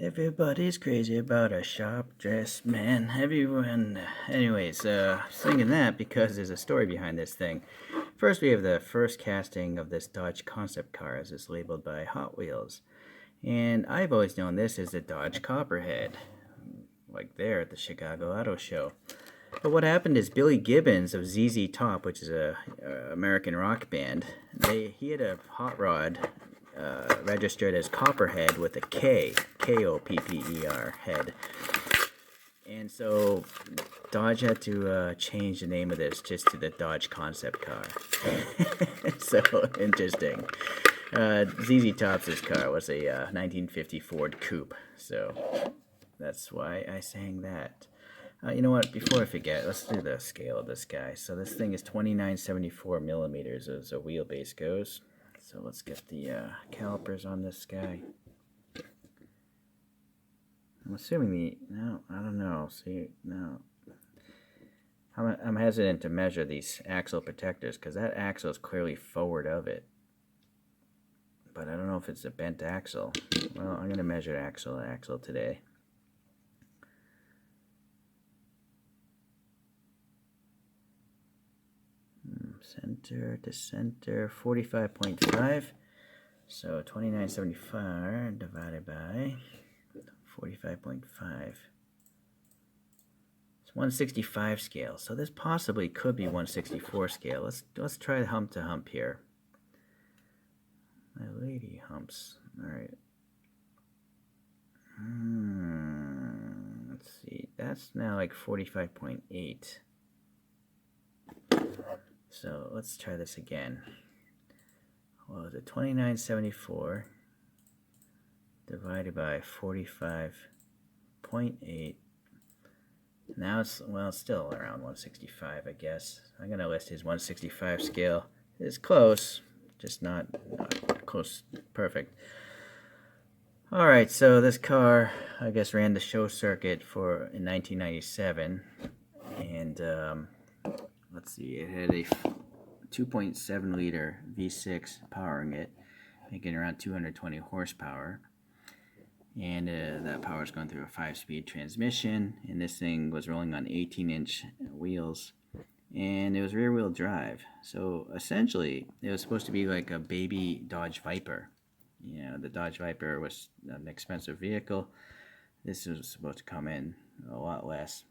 Everybody's crazy about a sharp dressed man. Everyone. Anyways, singing that because there's a story behind this thing. First, we have the first casting of this Dodge concept car as it's labeled by Hot Wheels. And I've always known this as the Dodge Copperhead, like there at the Chicago Auto Show. But what happened is Billy Gibbons of ZZ Top, which is a American rock band, he had a hot rod registered as Copperhead with a K, Kopper head. And so Dodge had to change the name of this just to the Dodge concept car. So interesting. ZZ Top's car was a 1950 Ford Coupe, so that's why I sang that. You know what? Before I forget, let's do the scale of this guy. So this thing is 2974 millimeters as a wheelbase goes. So let's get the calipers on this guy. I'm assuming no, I don't know. See, no. I'm hesitant to measure these axle protectors because that axle is clearly forward of it. But I don't know if it's a bent axle. Well, I'm going to measure axle to axle today. Center to center, 45.5. So 2975 divided by 45.5. It's 165 scale. So this possibly could be 164 scale. Let's try hump to hump here. My lady humps. All right. Let's see. That's now like 45.8. So let's try this again. What was it? 2974 divided by 45.8. Now it's still around 165, I guess. I'm gonna list his 165 scale. It's close, just not close, perfect. All right, so this car, I guess, ran the show circuit in 1997, and let's see, it had a 2.7 liter V6 powering it, making around 220 horsepower. And that power is going through a 5-speed transmission. And this thing was rolling on 18-inch wheels. And it was rear-wheel drive. So essentially, it was supposed to be like a baby Dodge Viper. You know, the Dodge Viper was an expensive vehicle. This was supposed to come in a lot less.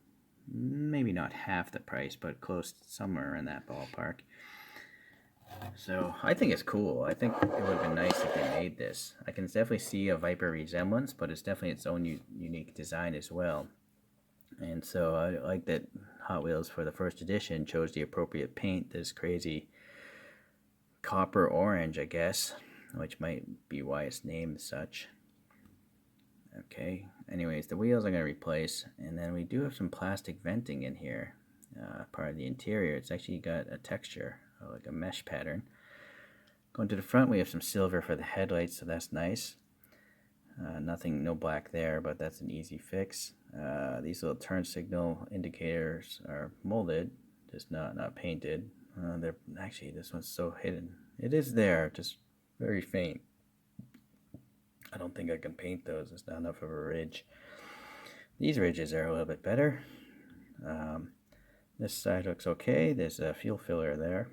Maybe not half the price, but close, somewhere in that ballpark. So I think it's cool. I think it would have been nice if they made this. I can definitely see a Viper resemblance, but it's definitely its own unique design as well. And so I like that Hot Wheels for the first edition chose the appropriate paint, this crazy copper orange, I guess, which might be why it's named such. Okay, anyways, the wheels I'm going to replace, and then we do have some plastic venting in here, part of the interior. It's actually got a texture, like a mesh pattern. Going to the front, we have some silver for the headlights, so that's nice. No black there, but that's an easy fix. These little turn signal indicators are molded, just not painted. They're actually, this one's so hidden. It is there, just very faint. I don't think I can paint those. It's not enough of a ridge. These ridges are a little bit better. This side looks okay. There's a fuel filler there.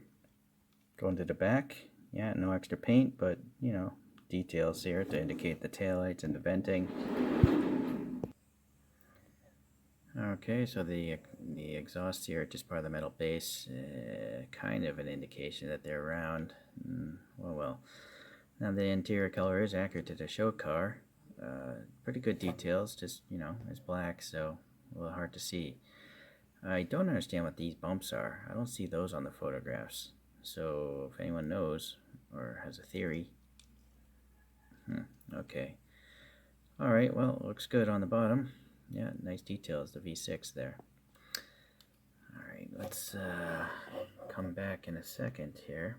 Going to the back, yeah, no extra paint, but you know, details here to indicate the taillights and the venting. Okay, so the exhausts here are just part of the metal base, kind of an indication that they're round. Well. Now the interior color is accurate to the show car. Pretty good details, just, you know, it's black, so a little hard to see. I don't understand what these bumps are. I don't see those on the photographs. So if anyone knows or has a theory. Okay. Alright, well, it looks good on the bottom. Yeah, nice details, the V6 there. Alright, let's come back in a second here.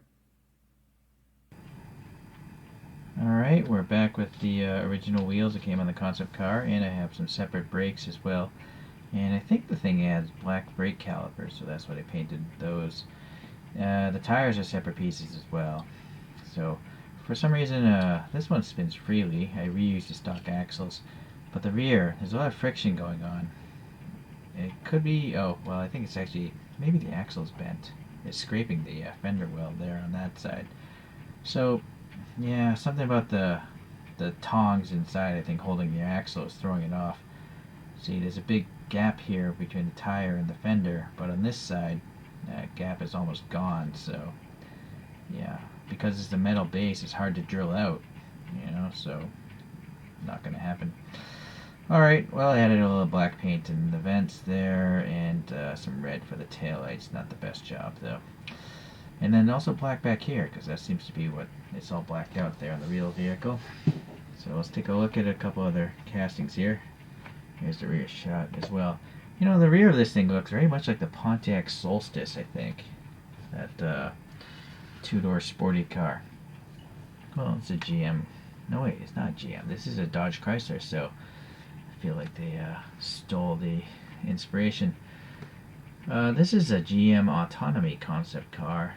Alright, we're back with the original wheels that came on the concept car, and I have some separate brakes as well. And I think the thing adds black brake calipers, so that's what I painted those. The tires are separate pieces as well. So for some reason this one spins freely. I reused the stock axles. But the rear, there's a lot of friction going on. It could be, oh, well, I think it's actually, maybe the axle's bent. It's scraping the fender well there on that side. So, yeah, something about the tongs inside, I think, holding the axle is throwing it off. See, there's a big gap here between the tire and the fender, but on this side, that gap is almost gone, so, yeah, because it's a metal base, it's hard to drill out, so, not going to happen. Alright, well, I added a little black paint in the vents there, and some red for the taillights. Not the best job, though. And then also black back here, because that seems to be what it's all blacked out there on the real vehicle. So let's take a look at a couple other castings here. Here's the rear shot as well. The rear of this thing looks very much like the Pontiac Solstice, I think. That two-door sporty car. Well, it's a GM. No, wait, it's not GM. This is a Dodge Chrysler, so I feel like they stole the inspiration. This is a GM autonomy concept car.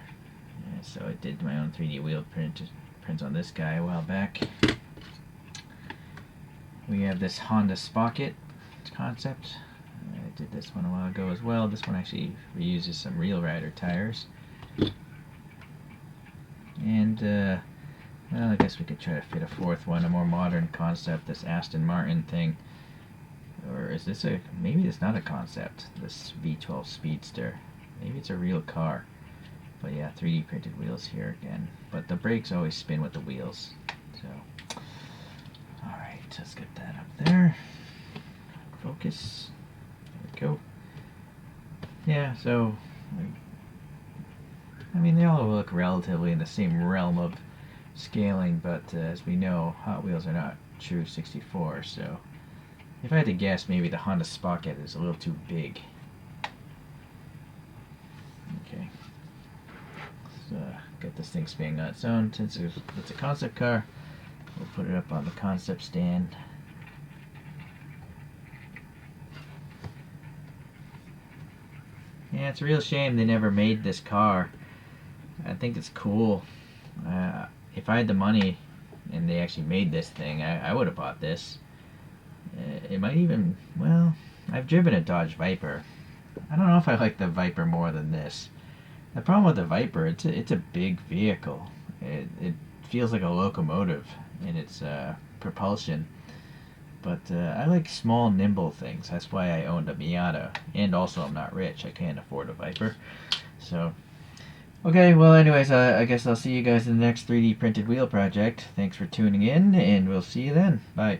So I did my own 3D wheel print on this guy a while back. We have this Honda Sprocket concept. I did this one a while ago as well. This one actually reuses some Real Rider tires. And, well, I guess we could try to fit a fourth one, a more modern concept, this Aston Martin thing. Or is this maybe it's not a concept, this V12 Speedster. Maybe it's a real car. But yeah, 3D printed wheels here again. But the brakes always spin with the wheels. So, alright, let's get that up there. Focus. There we go. Yeah, so, I mean, they all look relatively in the same realm of scaling, but as we know, Hot Wheels are not true 64, so if I had to guess, maybe the Honda Sprocket is a little too big. Okay. Let's get this thing spinning on its own. Since it's a concept car, we'll put it up on the concept stand. Yeah, it's a real shame they never made this car. I think it's cool. If I had the money and they actually made this thing, I would have bought this. It might even, well, I've driven a Dodge Viper. I don't know if I like the Viper more than this. The problem with the Viper, it's a big vehicle. It feels like a locomotive in its propulsion. But I like small, nimble things. That's why I owned a Miata. And also, I'm not rich. I can't afford a Viper. So, okay, well, anyways, I guess I'll see you guys in the next 3D printed wheel project. Thanks for tuning in, and we'll see you then. Bye.